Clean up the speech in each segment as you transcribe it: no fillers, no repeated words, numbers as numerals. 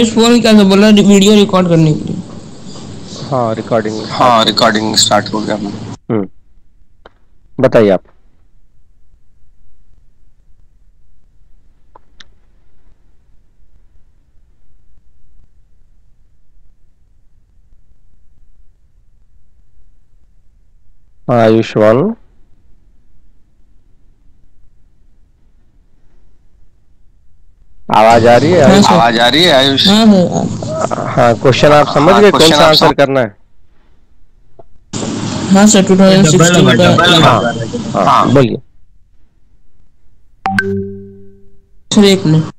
इस फोन क्या था बोला वीडियो रिकॉर्ड करने के लिए। हाँ रिकॉर्डिंग स्टार्ट हो गया। बताइए आप। आयुष्मान, आवाज आ रही है? आवाज आ रही है आयुष? हाँ, क्वेश्चन आप समझ गए? कौन सा आंसर करना है? हाँ सर, 2016 का। हाँ बोलिए सर। एक मिनट।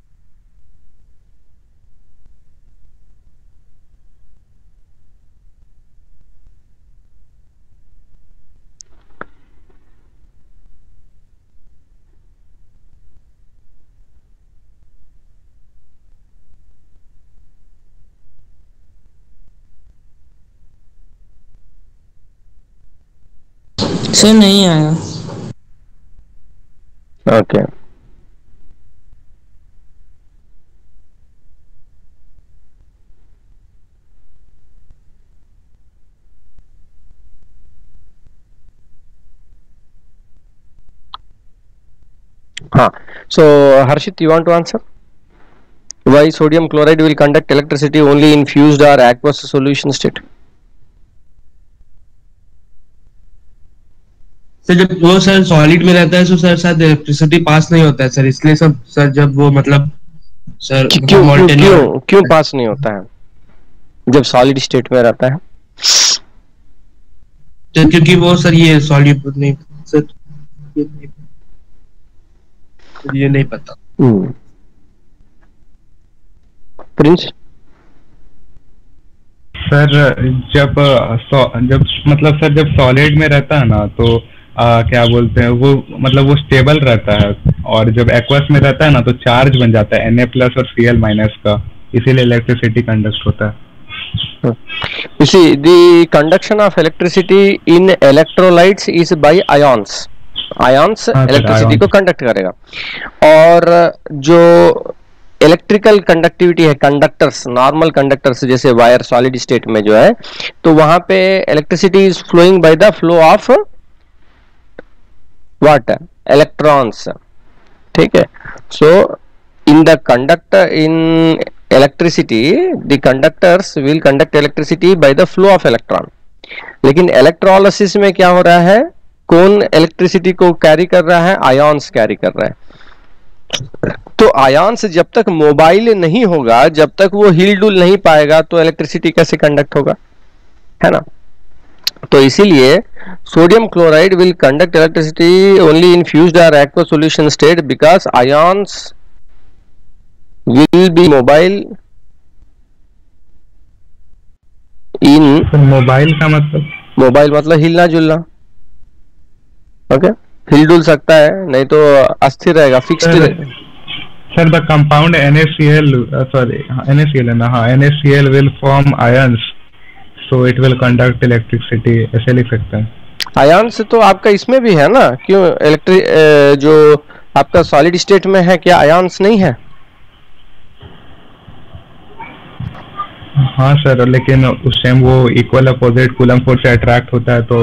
सर नहीं आया। ओके। हाँ, so Harshit, you want to answer? Why sodium chloride will conduct electricity only in fused or aqueous solution state? Sir जब वो सर सॉलिड में रहता है तो सर शायद इलेक्ट्रिसिटी पास नहीं होता है सर, इसलिए सब सर जब वो मतलब सर क्यों पास नहीं होता है जब सॉलिड स्टेट में रहता है? तो क्योंकि वो सर ये सॉलिड नहीं सर, ये नहीं पता। प्रिंस सर जब मतलब सर जब सॉलिड में रहता है ना तो क्या बोलते हैं वो मतलब वो स्टेबल रहता है, और जब एक्वस में रहता है ना तो चार्ज बन जाता है Na+ और Cl- का, इसीलिए इलेक्ट्रिसिटी कंडक्ट होता है। इसी the conduction of electricity in electrolytes is by ions. Ions electricity को कंडक्ट करेगा, और जो इलेक्ट्रिकल कंडक्टिविटी है, कंडक्टर्स, नॉर्मल कंडक्टर्स जैसे वायर सॉलिड स्टेट में जो है, तो वहां पे electricity is flowing by the flow of what? Electrons. ठीक है। So in the conductor in electricity the conductors will conduct electricity by the flow of electron. लेकिन इलेक्ट्रोलाइसिस में क्या हो रहा है? कौन इलेक्ट्रिसिटी को कैरी कर रहा है? आयंस कैरी कर रहा है। तो आयंस जब तक मोबाइल नहीं होगा, जब तक वो हिल डुल नहीं पाएगा, तो इलेक्ट्रिसिटी कैसे कंडक्ट होगा? है ना? तो इसीलिए sodium chloride will conduct electricity only in fused or aqueous solution state because ions will be mobile in. Mobile का मतलब? मोबाइल मतलब हिलना जुलना। ओके, हिल डुल सकता है, नहीं तो अस्थिर रहेगा, फिक्स्ड रहेगा। Sir, the compound NaCl, NaCl है ना? हाँ, NaCl will form ions, so it will conduct electricity, ऐसे लिख सकते हैं। आयंस तो आपका इसमें भी है ना? क्यों जो आपका सॉलिड स्टेट में है, क्या आयंस नहीं है? हाँ सर, लेकिन उस टाइम वो इक्वल अपोजिट कूलम फोर्स से अट्रैक्ट होता है तो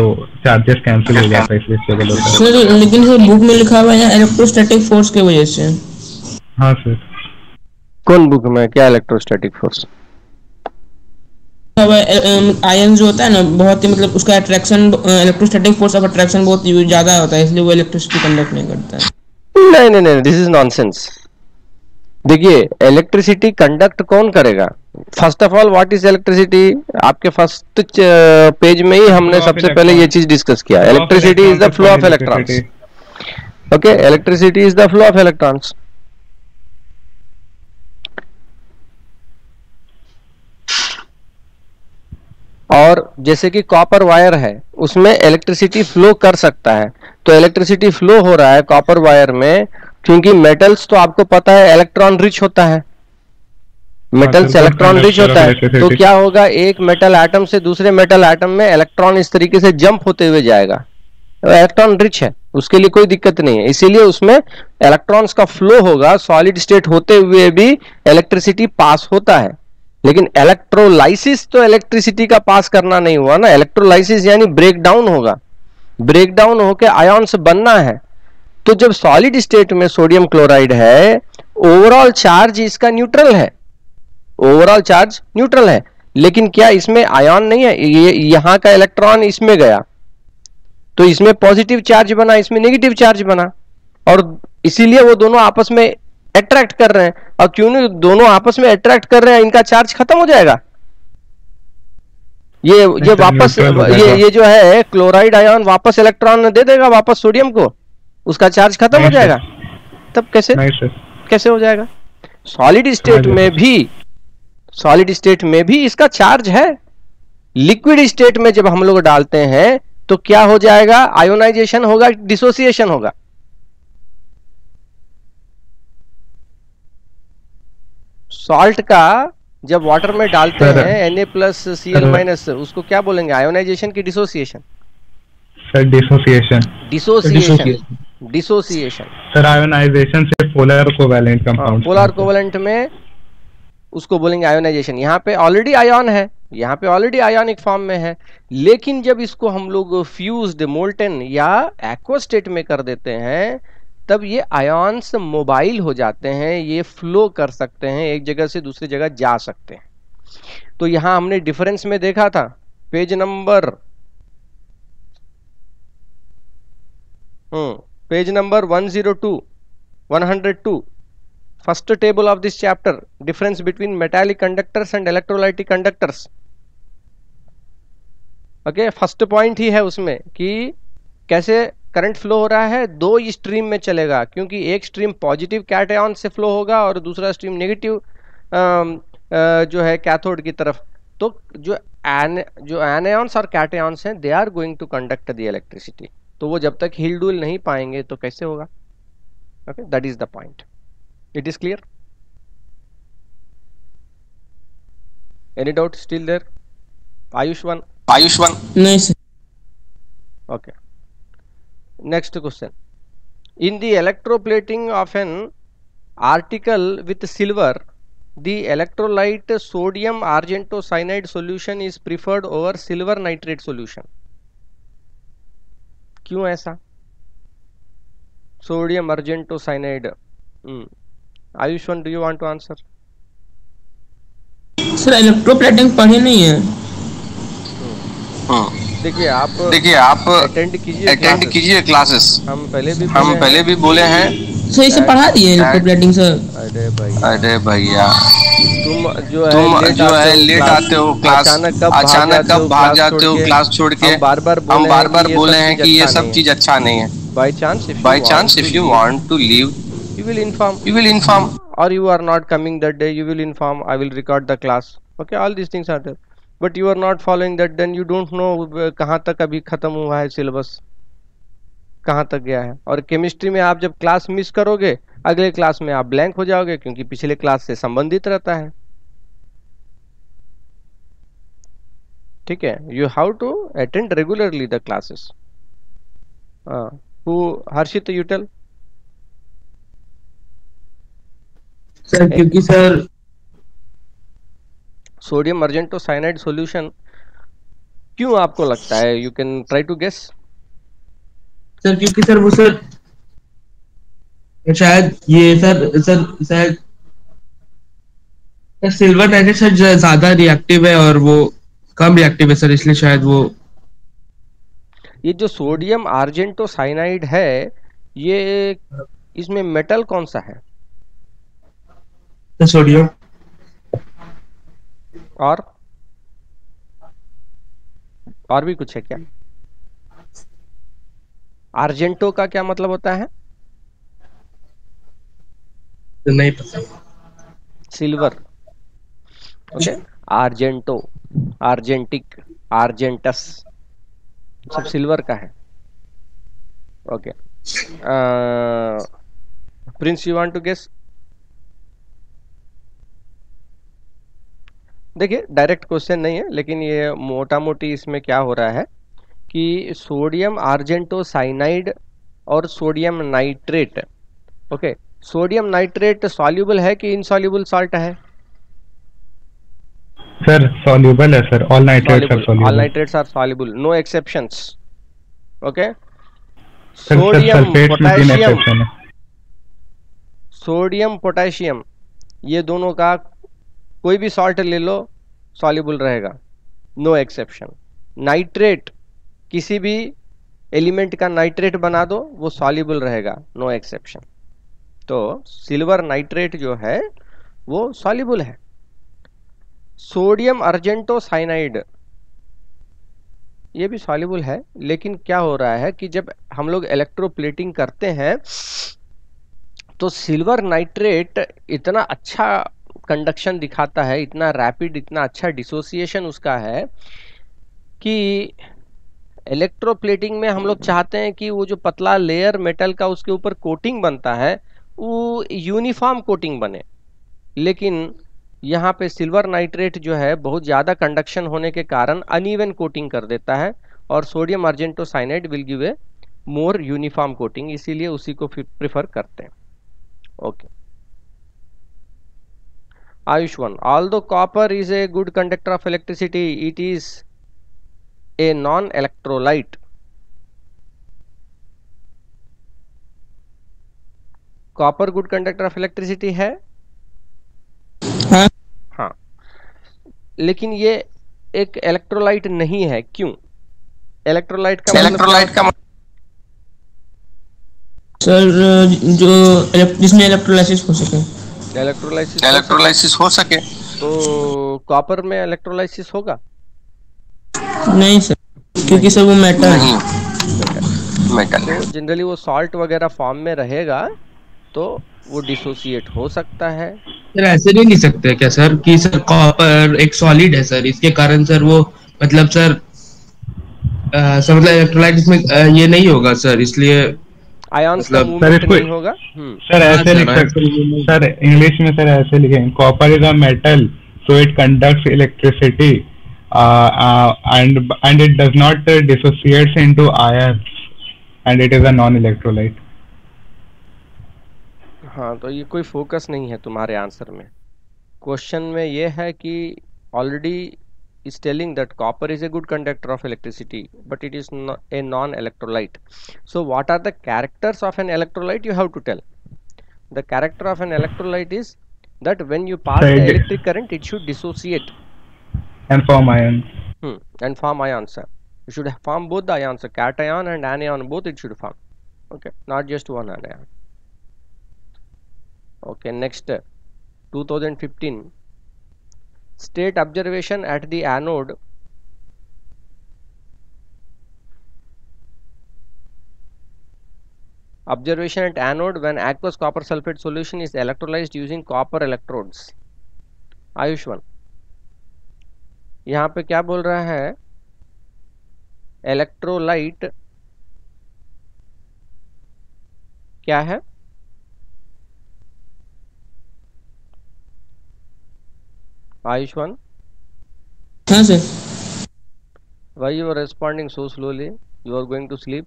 चार्जेस कैंसिल हो जाता है, इसलिए स्टेबल होता है। सर लेकिन सर बुक में लिखा हुआ है इलेक्ट्रोस्टैटिक फोर्स की वजह से। हाँ सर। कौन बुक में? क्या इलेक्ट्रोस्टैटिक फोर्स? आयन जो होता है ना, बहुत ही मतलब उसका attraction, electrostatic force of attraction बहुत ज्यादा होता है, इसलिए वो इलेक्ट्रिसिटी कंडक्ट नहीं करता है। नहीं, दिस इज नॉनसेंस। देखिए, इलेक्ट्रिसिटी कंडक्ट कौन करेगा? First of all what is electricity? आपके फर्स्ट पेज में ही हमने सबसे पहले ये चीज डिस्कस किया। Electricity is the flow of electrons. Okay, electricity is the flow of electrons. और जैसे कि कॉपर वायर है, उसमें इलेक्ट्रिसिटी फ्लो कर सकता है, तो इलेक्ट्रिसिटी फ्लो हो रहा है कॉपर वायर में, क्योंकि मेटल्स तो आपको पता है इलेक्ट्रॉन रिच होता है, मेटल्स इलेक्ट्रॉन रिच होता है, तो क्या होगा? एक मेटल एटम से दूसरे मेटल एटम में इलेक्ट्रॉन इस तरीके से जंप होते हुए जाएगा, इलेक्ट्रॉन रिच है, उसके लिए कोई दिक्कत नहीं है, इसीलिए उसमें इलेक्ट्रॉन्स का फ्लो होगा, सॉलिड स्टेट होते हुए भी इलेक्ट्रिसिटी पास होता है। लेकिन इलेक्ट्रोलाइसिस तो इलेक्ट्रिसिटी का पास करना नहीं हुआ ना, इलेक्ट्रोलाइसिस यानी ब्रेक डाउन होगा, ब्रेक डाउन होकर आयॉन्स बनना है। तो जब सॉलिड स्टेट में सोडियम क्लोराइड है, ओवरऑल चार्ज इसका न्यूट्रल है, ओवरऑल चार्ज न्यूट्रल है, लेकिन क्या इसमें आयन नहीं है, ये यहां का इलेक्ट्रॉन इसमें गया तो इसमें पॉजिटिव चार्ज बना, इसमें नेगेटिव चार्ज बना, और इसीलिए वो दोनों आपस में अट्रैक्ट कर रहे हैं। और क्यों नहीं दोनों आपस में अट्रैक्ट कर रहे हैं, इनका चार्ज खत्म हो जाएगा। ये वापस ये जो है क्लोराइड आयन वापस इलेक्ट्रॉन दे देगा वापस सोडियम को, उसका चार्ज खत्म हो जाएगा। तब कैसे हो जाएगा? सॉलिड स्टेट में भी इसका चार्ज है। लिक्विड स्टेट में जब हम लोग डालते हैं तो क्या हो जाएगा? आयोनाइजेशन होगा, डिसोसिएशन होगा। सॉल्ट का जब वाटर में डालते हैं Na+Cl-, उसको क्या बोलेंगे, आयोनाइजेशन की dissociation? Sir dissociation. Sir ionisation से polar covalent compound, polar covalent में उसको बोलेंगे आयोनाइजेशन। यहाँ पे ऑलरेडी आयन है, यहाँ पे ऑलरेडी आयोनिक फॉर्म में है, लेकिन जब इसको हम लोग फ्यूज्ड, मोल्टन या एक्वस स्टेट में कर देते हैं तब ये आयन्स मोबाइल हो जाते हैं, ये फ्लो कर सकते हैं, एक जगह से दूसरी जगह जा सकते हैं। तो यहां हमने डिफरेंस में देखा था, page number 102 first table of this chapter, difference between metallic conductors and electrolytic conductors. Okay, first point ही है उसमें कि कैसे करंट फ्लो हो रहा है, दो स्ट्रीम में चलेगा, क्योंकि एक स्ट्रीम पॉजिटिव कैटायन से फ्लो होगा और दूसरा स्ट्रीम नेगेटिव जो है कैथोड की तरफ। तो जो एनायंस और कैटायंस हैं, they are going to conduct the electricity. तो वो जब तक हिल डुल नहीं पाएंगे तो कैसे होगा? Okay, that is the point. It is clear? Any doubt still there? Ayushman नहीं sir. Okay, next question. In the electroplating of an article with silver, the electrolyte sodium argentocyanide solution is preferred over silver nitrate solution. क्यों ऐसा? Sodium argentocyanide. Ayushwan, do you want to answer? Sir electroplating पढ़े नहीं है। देखिए आप attend कीजिए classes. हम पहले भी बोले हैं सर, इसे पढ़ा दिए इलेक्ट्रोप्लेटिंग सर। अरे भैया तुम जो है लेट आते हो क्लास, अचानक कब भाग जाते हो क्लास छोड़ के। हम बार बार बोले हैं कि ये सब चीज अच्छा नहीं है। By chance if you want to leave, you will inform, or you are not coming that day, you will inform, I will record the class. Okay, all these things are there, but you are not following that, then you don't know कहाँ तक अभी खत्म हुआ है syllabus, कहाँ तक गया है। और केमिस्ट्री में आप जब क्लास मिस करोगे, अगले क्लास में आप ब्लैंक हो जाओगे, क्योंकि पिछले क्लास से संबंधित रहता है। ठीक है, you have to attend regularly the classes. Who, Harshit, you tell? Sir क्योंकि सर सोडियम अर्जेंटोसाइनाइड सॉल्यूशन क्यों आपको लगता है? You can try to guess. Sir क्योंकि सर वो सर शायद ये सर शायद सिल्वर नाइट्रेट सर ज्यादा रिएक्टिव है और वो कम रिएक्टिव है सर, इसलिए शायद वो। ये जो सोडियम अर्जेंटोसाइनाइड है, ये इसमें मेटल कौन सा है? सोडियम। और भी कुछ है क्या? आर्जेंटो का क्या मतलब होता है? नहीं पता। सिल्वर। ओके, आर्जेंटो, आर्जेंटिक, आर्जेंटस सब सिल्वर का है। Okay, Prince, you want to guess? देखिए, डायरेक्ट क्वेश्चन नहीं है, लेकिन ये मोटा मोटी इसमें क्या हो रहा है कि सोडियम अर्जेंटोसाइनाइड और sodium nitrate. Okay, sodium nitrate soluble है कि इनसॉल्युबल सॉल्ट है? सर soluble है sir, all nitrates are All soluble. nitrates are soluble, no exceptions. Okay. Sir sodium sulphate में 3 पोटेशियम, एक्सेप्शन है. सोडियम पोटेशियम ये दोनों का कोई भी सॉल्ट ले लो सॉल्युबल रहेगा, नो एक्सेप्शन. नाइट्रेट, किसी भी एलिमेंट का नाइट्रेट बना दो वो सॉल्युबल रहेगा, नो एक्सेप्शन. तो सिल्वर नाइट्रेट जो है वो सॉल्युबल है. सोडियम अर्जेंटो साइनाइड ये भी सॉल्युबल है, लेकिन क्या हो रहा है कि जब हम लोग इलेक्ट्रोप्लेटिंग करते हैं तो सिल्वर नाइट्रेट इतना अच्छा कंडक्शन दिखाता है, इतना रैपिड, इतना अच्छा डिसोसिएशन उसका है कि इलेक्ट्रोप्लेटिंग में हम लोग चाहते हैं कि वो जो पतला लेयर मेटल का उसके ऊपर कोटिंग बनता है वो यूनिफॉर्म कोटिंग बने. लेकिन यहाँ पे सिल्वर नाइट्रेट जो है बहुत ज़्यादा कंडक्शन होने के कारण अनइवन कोटिंग कर देता है, और sodium argento cyanide will give a more uniform coating, इसीलिए उसी को प्रिफर करते हैं. Okay. Ayushman, although copper is a good conductor of electricity, it is a non-electrolyte. Copper good conductor of electricity है? हाँ. हाँ, लेकिन ये एक इलेक्ट्रोलाइट नहीं है. क्यों? इलेक्ट्रोलाइट का सर जो जिसमें इलेक्ट्रोलाइसिस हो सके. इलेक्ट्रोलाइसिस हो सके तो कॉपर में इलेक्ट्रोलाइसिस होगा? नहीं सर, क्योंकि सर वो मेटल है. तो जनरली वो सॉल्ट वगैरह फॉर्म में रहेगा तो वो डिसोसिएट हो सकता है. सर ऐसे नहीं लिख सकते क्या सर कि सर कॉपर एक सॉलिड है सर, इसके कारण सर वो मतलब सर सर मतलब इलेक्ट्रोलाइट इसमें ये नहीं होगा सर, इसलिए आयंस का मूवमेंट नहीं होगा. सर ऐसे लिख सकते हैं सर, इंग्लिश में सर ऐसे लिखेंगे, copper is a metal so it conducts electricity and it does not dissociates into ions and it is a non electrolyte. हाँ, तो ये कोई फोकस नहीं है तुम्हारे आंसर में. क्वेश्चन में ये है कि already is telling that copper is a good conductor of electricity but it is a non-electrolyte. So what are the characters of an electrolyte? You have to tell. The character of an electrolyte is that when you pass the electric current it should dissociate and form ions. And form ions. You should form both the ions, cation and anion, both it should form. Okay, not just one anion. Okay, next 2015 state observation at the anode when aqueous copper sulfate solution is electrolyzed using copper electrodes. Ayushman, यहाँ पे क्या बोल रहा है? Electrolyte क्या है? Ayushman? हाँ sir. Why you are responding so slowly? You are going to sleep?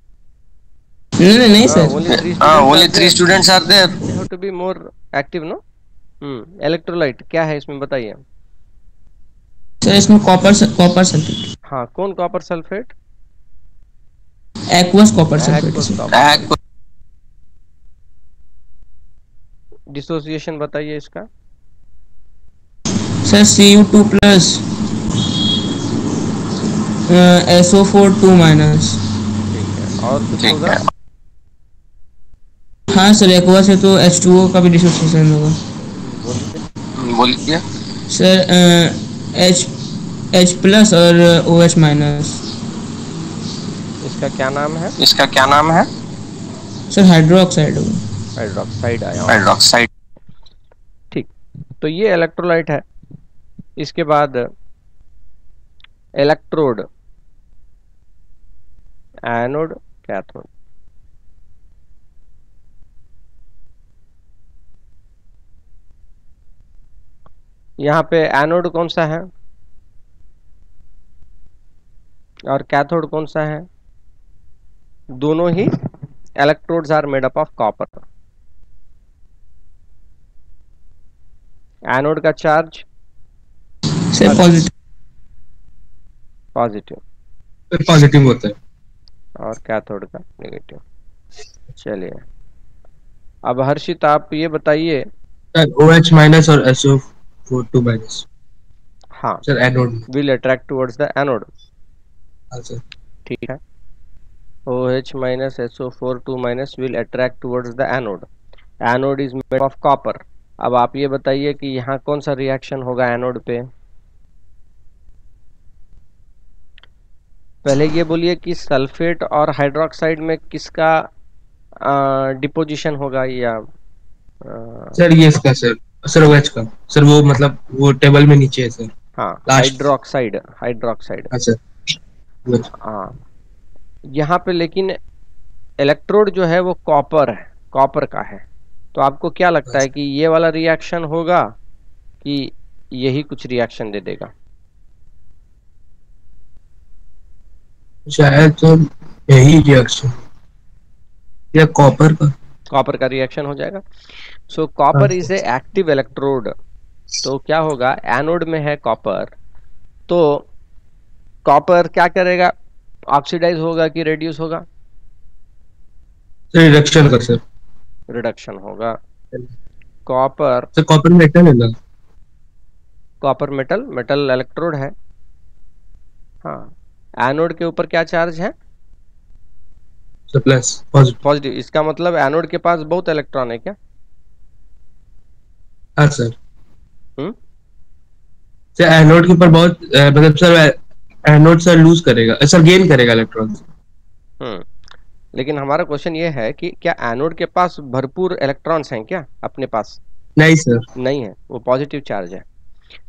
नहीं sir. Only 3 students are there. You have to be more active, no? Electrolyte क्या है इसमें बताइए. सर इसमें कॉपर सल्फेट. हाँ, कौन copper sulphate? Aqueous copper sulphate. Dissociation बताइए इसका. Sir Cu2 plus SO4 2 minus. और कुछ होगा? हाँ सर, एक्वा से तो H2O का भी डिसोसिएशन होगा. बोलिए सर. H प्लस और OH माइनस. इसका क्या नाम है? सर हाइड्रोक्साइड होगा. हाइड्रोक्साइड. ठीक, तो ये इलेक्ट्रोलाइट है. इसके बाद इलेक्ट्रोड, एनोड, कैथोड. यहाँ पे एनोड कौन सा है और कैथोड कौन सा है? दोनों ही electrodes are made up of copper. Anode का चार्ज से पॉजिटिव पॉजिटिव होता है और कैथोड का नेगेटिव। चलिए अब हर्षित आप ये बताइए सर OH माइनस और SO42 माइनस। हाँ sir anode will attract towards the anode. हाँ सर ठीक है, OH minus SO42 minus will attract towards the anode. Anode is made of copper. अब आप ये बताइए कि यहाँ कौन सा रिएक्शन होगा एनोड पे। पहले ये बोलिए कि सल्फेट और हाइड्रोक्साइड में किसका डिपोजिशन होगा या सर ये इसका सर OH का सर, वो मतलब वो टेबल में नीचे है सर। हाँ हाइड्रोक्साइड हाँ सर। हाँ यहाँ पे लेकिन इलेक्ट्रोड जो है वो कॉपर का है। तो आपको क्या लगता है कि ये वाला रिएक्शन होगा कि यही कुछ रिएक्शन दे देगा? शायद तो यही रिएक्शन या कॉपर का रिएक्शन हो जाएगा। सो copper is a active electrode. तो क्या होगा, एनोड में है कॉपर, तो कॉपर क्या करेगा, ऑक्सीडाइज होगा कि रेड्यूस होगा? रिडक्शन होगा। कॉपर मेटल है ना, कॉपर मेटल इलेक्ट्रोड है। हाँ एनोड के ऊपर क्या चार्ज है? Plus positive. इसका मतलब एनोड के पास बहुत इलेक्ट्रॉन है क्या? हाँ सर। सर एनोड के ऊपर बहुत मतलब सर एनोड सर लूज करेगा, सर गेन करेगा इलेक्ट्रॉन। लेकिन हमारा क्वेश्चन ये है कि क्या एनोड के पास भरपूर इलेक्ट्रॉन्स हैं क्या अपने पास? नहीं सर, नहीं है, वो पॉजिटिव चार्ज है।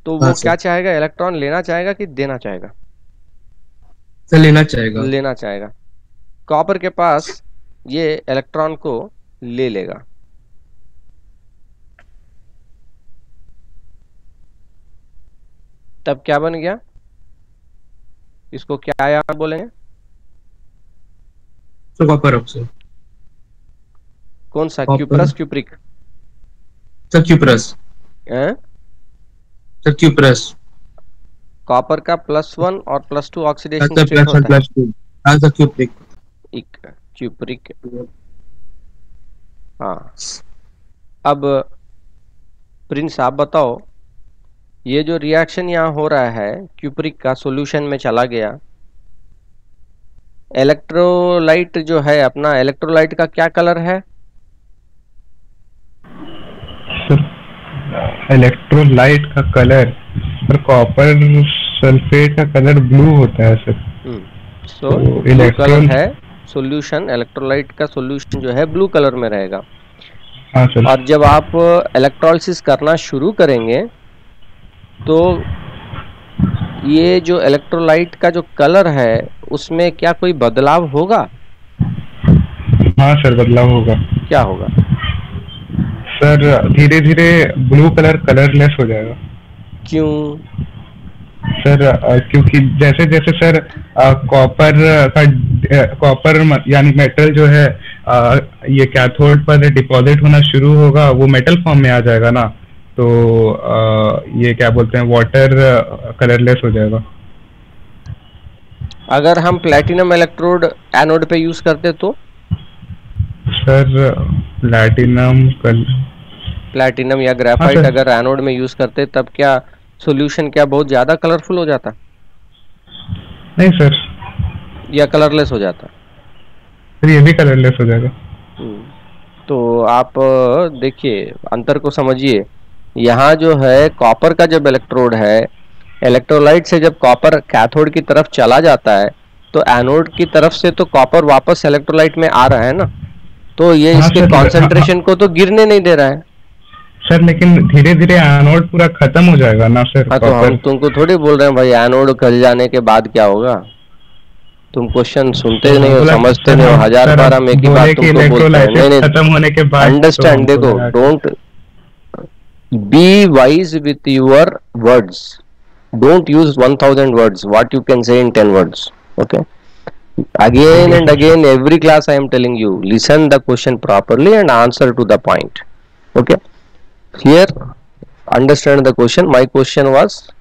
तो वो क्या चाहेगा, इलेक्ट्रॉन लेना चाहेगा कि देना चाहेगा? सर लेना चाहेगा। कॉपर के पास ये इलेक्ट्रॉन को ले लेगा। तब क्या बन गया, इसको क्या आयन बोलेंगे? Copper oxide. कौन सा, cuprous cupric? Sir cuprous. Sir cuprous. Copper का +1 और +2 ऑक्सीडेशन स्टेट होता है। हाँ सर क्यूप्रिक। क्यूप्रिक। हाँ अब प्रिंस आप बताओ, ये जो रिएक्शन यहाँ हो रहा है क्यूप्रिक का सॉल्यूशन में चला गया, इलेक्ट्रोलाइट जो है अपना, इलेक्ट्रोलाइट का क्या कलर है? इलेक्ट्रोलाइट का कलर सर, कॉपर सल्फेट का कलर ब्लू होता है सर। तो ब्लू कलर है सॉल्यूशन, इलेक्ट्रोलाइट का सॉल्यूशन जो है ब्लू कलर में रहेगा। हाँ सर। और जब आप इलेक्ट्रोलिसिस करना शुरू करेंगे तो ये जो इलेक्ट्रोलाइट का जो कलर है उसमें क्या कोई बदलाव होगा? हाँ सर बदलाव होगा। क्या होगा सर? धीरे धीरे ब्लू कलर कलरलेस हो जाएगा। क्यों सर? क्योंकि जैसे जैसे सर कॉपर यानी मेटल जो है ये कैथोड पर डिपॉजिट होना शुरू होगा, वो मेटल फॉर्म में आ जाएगा ना, तो ये क्या बोलते हैं, वाटर कलरलेस हो जाएगा। अगर हम प्लैटिनम इलेक्ट्रोड एनोड पे यूज करते तो? सर प्लैटिनम या ग्रेफाइट अगर एनोड में यूज करते तब क्या सॉल्यूशन क्या बहुत ज्यादा कलरफुल हो जाता? नहीं सर। या कलरलेस हो जाता? सर ये भी कलरलेस हो जाएगा। तो आप देखिए अंतर को समझिए। यहाँ जो है कॉपर का जब इलेक्ट्रोड है, इलेक्ट्रोलाइट से जब कॉपर कैथोड की तरफ चला जाता है तो एनोड की तरफ से तो कॉपर वापस इलेक्ट्रोलाइट में आ रहा है ना, तो ये इसके कंसंट्रेशन को तो गिरने नहीं दे रहा है सर। लेकिन धीरे धीरे एनोड पूरा खत्म हो जाएगा ना सर। हाँ तो हम तुमको थोड़ी बोल रहे हैं भाई एनोड गल जाने के बाद क्या होगा। तुम क्वेश्चन सुनते नहीं हो, समझते नहीं हो, 1000 बार हम एक ही बात तुमको बोलते हैं। नहीं खत्म होने के बाद अंडरस्टैंड, देखो don't be wise with your words, don't use 1000 words, what you can say in 10 words. Okay, again and again every class I am telling you, listen the question properly and answer to the point. Okay, here understand the question. My question was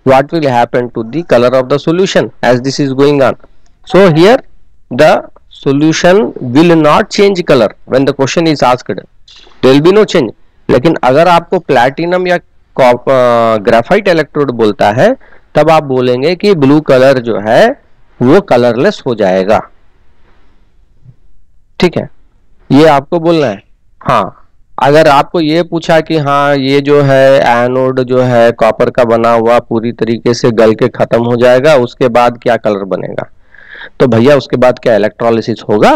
what will happen to the color of the solution as this is going on. So here the solution will not change color when the question is asked, there will be no change. लेकिन अगर आपको platinum या graphite electrode बोलता है तब आप बोलेंगे कि ब्लू कलर जो है वो कलरलेस हो जाएगा, ठीक है, ये आपको बोलना है। हाँ, अगर आपको ये पूछा कि हाँ ये जो है एनोड जो है कॉपर का बना हुआ पूरी तरीके से गल के खत्म हो जाएगा, उसके बाद क्या कलर बनेगा, तो भैया उसके बाद क्या इलेक्ट्रोलिसिस होगा?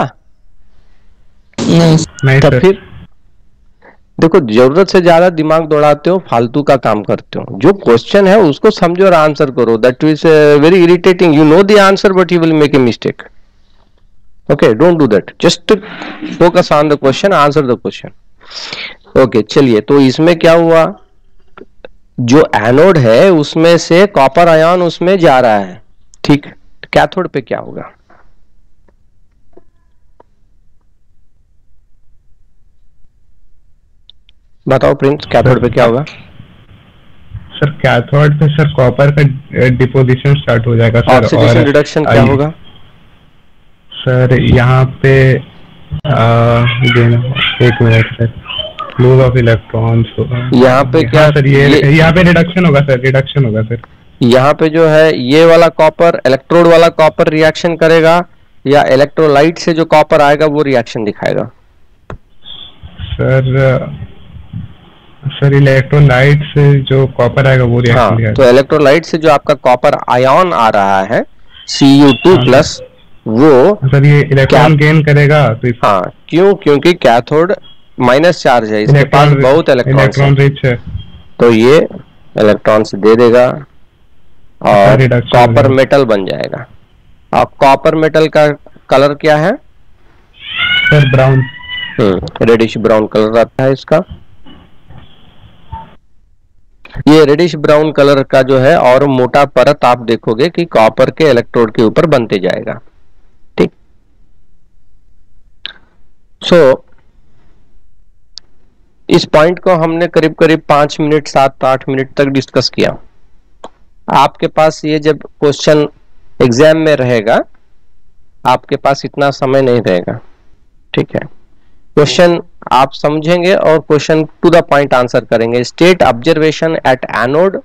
नहीं। तो फिर देखो, जरूरत से ज्यादा दिमाग दौड़ाते हो, फालतू का काम करते हो। जो क्वेश्चन है उसको समझो और आंसर करो। That is very irritating, you know the answer but you will make a mistake. Okay, don't do that, just focus on the question, answer the question. Okay, चलिए, तो इसमें क्या हुआ, जो एनोड है उसमें से कॉपर आयन उसमें जा रहा है, ठीक। कैथोड पे क्या होगा? बताओ प्रिंस, कैथोड पे क्या होगा? सर कैथोड पे सर कॉपर का डिपोजिशन स्टार्ट हो जाएगा सर। ऑक्सीडेशन रिडक्शन क्या होगा सर? यहाँ पे एक minute sir, loss of electrons यहाँ पे क्या सर? ये यहाँ पे रिडक्शन होगा सर, रिडक्शन होगा सर। यहाँ पे जो है ये वाला कॉपर, इलेक्ट्रोड वाला कॉपर रिएक्शन करेगा या इलेक्ट्रोलाइट से जो कॉपर आएगा वो रिएक्शन दिखाएगा? सर इलेक्ट्रोलाइट से जो कॉपर आएगा वो रिएक्शन दिखाएगा। तो इलेक्ट्रोलाइट से जो आपका कॉपर आयन आ रहा है Cu2+, वो सर ये इलेक्ट्रॉन गेन करेगा तो हाँ, क्यों? क्योंकि कैथोड माइनस चार्ज है, इसके पास बहुत इलेक्ट्रॉन रिच है, तो ये इलेक्ट्रॉन से दे देगा और कॉपर मेटल बन जाएगा। और कॉपर मेटल का कलर क्या है sir? Brown. Reddish brown colour आता है इसका। ये रेडिश ब्राउन कलर का जो है और मोटा परत आप देखोगे कि कॉपर के इलेक्ट्रोड के ऊपर बनते जाएगा, ठीक। सो इस पॉइंट को हमने करीब करीब 5 मिनट 7-8 मिनट तक डिस्कस किया। आपके पास ये जब क्वेश्चन एग्जाम में रहेगा, आपके पास इतना समय नहीं रहेगा, ठीक है। क्वेश्चन आप समझेंगे और question to the point answer करेंगे। State observation at anode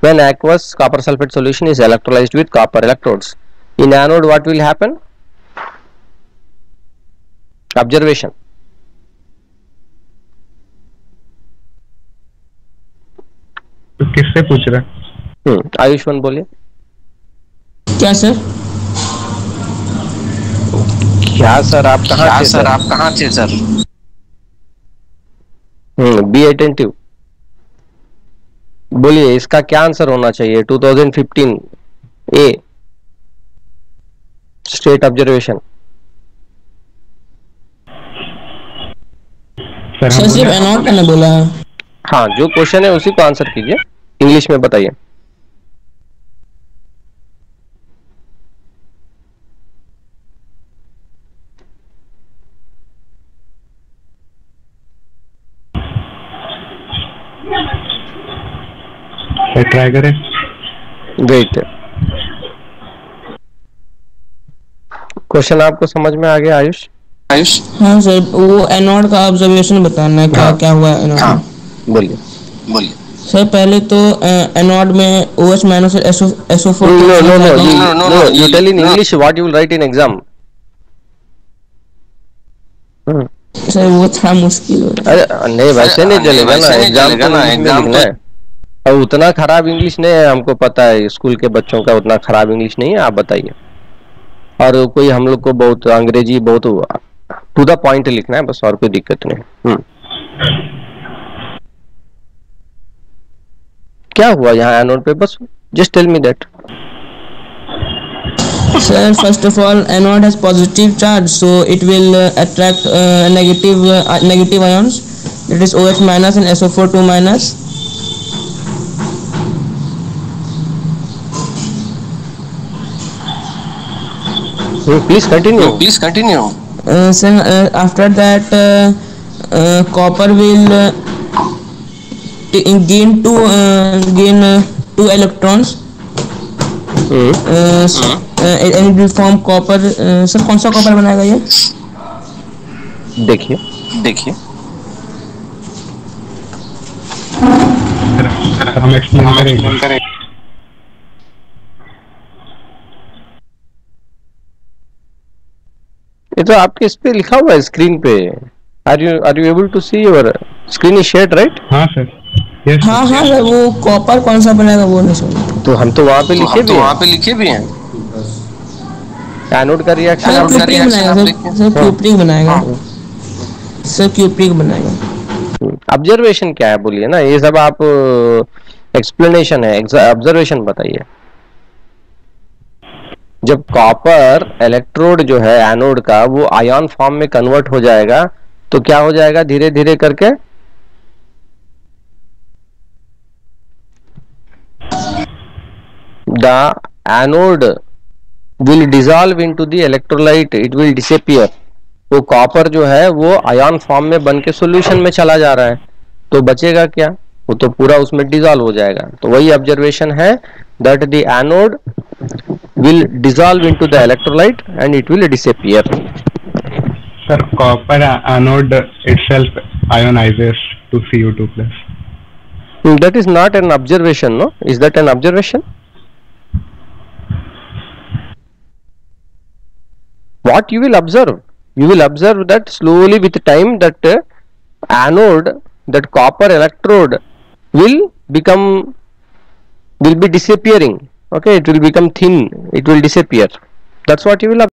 when aqueous copper sulfate solution is electrolyzed with copper electrodes. In anode what will happen? Observation. तो किससे पूछ रहे हैं? आयुष्मान बोलिए। क्या सर? क्या सर आप कहाँ थे सर? बी अटेंटिव, बोलिए इसका क्या आंसर होना चाहिए? 2015 ए स्टेट ऑब्जर्वेशन। सर सिर्फ एनोड ने बोला है। हाँ, जो क्वेश्चन है उसी को आंसर कीजिए, इंग्लिश में बताइए। ट्राई करें। वेट, क्वेश्चन आपको समझ में आ गया आयुष? हाँ सर, वो एनोड का ऑब्जर्वेशन बताना है। क्या क्या हुआ एनोड में? बोलिए। सर पहले तो एनोड में OH- SO4। No, you tell in English what you will write in exam. Sir वो थोड़ा मुश्किल हो रहा है। अरे नहीं, वैसे नहीं चलेगा ना, एग्जाम तो है। और उतना खराब इंग्लिश नहीं है, हमको पता है स्कूल के बच्चों का उतना खराब इंग्लिश नहीं है। आप बताइए। और कोई हम लोग को बहुत अंग्रेजी बहुत टू द पॉइंट लिखना है बस, और कोई दिक्कत नहीं। क्या हुआ यहाँ एनोड पे? बस just tell me that. Sir, first of all, anode has positive charge, so it will attract negative ions. That is OH- and SO4 2-. Please continue. Sir, after that, copper will gain two electrons and it will form copper. Sir कौन सा copper बनाएगा ये? देखिए हम explain करें। ये तो आपके इस पे लिखा हुआ है स्क्रीन पे। Are you able to see your screen is shared, right? हाँ सर, हाँ सर, वो कॉपर कौन सा बनाएगा वो नहीं समझ। तो हम तो वहाँ पे लिखे भी हैं एनोड का रिएक्शन सर क्यूप्रिक बनाएगा सर, क्यूप्रिक बनाएगा। ऑब्जर्वेशन क्या है बोलिए ना, ये सब आप एक्सप्लेनेशन है, ऑब्जर्वेशन बताइए। जब कॉपर इलेक्ट्रोड जो है एनोड का वो आयन फॉर्म में कन्वर्ट हो जाएगा तो क्या हो जाएगा धीरे धीरे करके? The anode will dissolve into the electrolyte, it will disappear. वो कॉपर जो है वो आयन फॉर्म में बन के सोल्यूशन में चला जा रहा है, तो बचेगा क्या? वो तो पूरा उसमें डिसॉल्व हो जाएगा। तो वही ऑब्जर्वेशन है that the anode will dissolve into the electrolyte and it will disappear. Sir, copper anode itself ionizes to Cu2 plus. That is not an observation, no? Is that an observation? What you will observe? You will observe that slowly with time that anode, that copper electrode will be disappearing. Okay, it will become thin, it will disappear. That's what you will observe.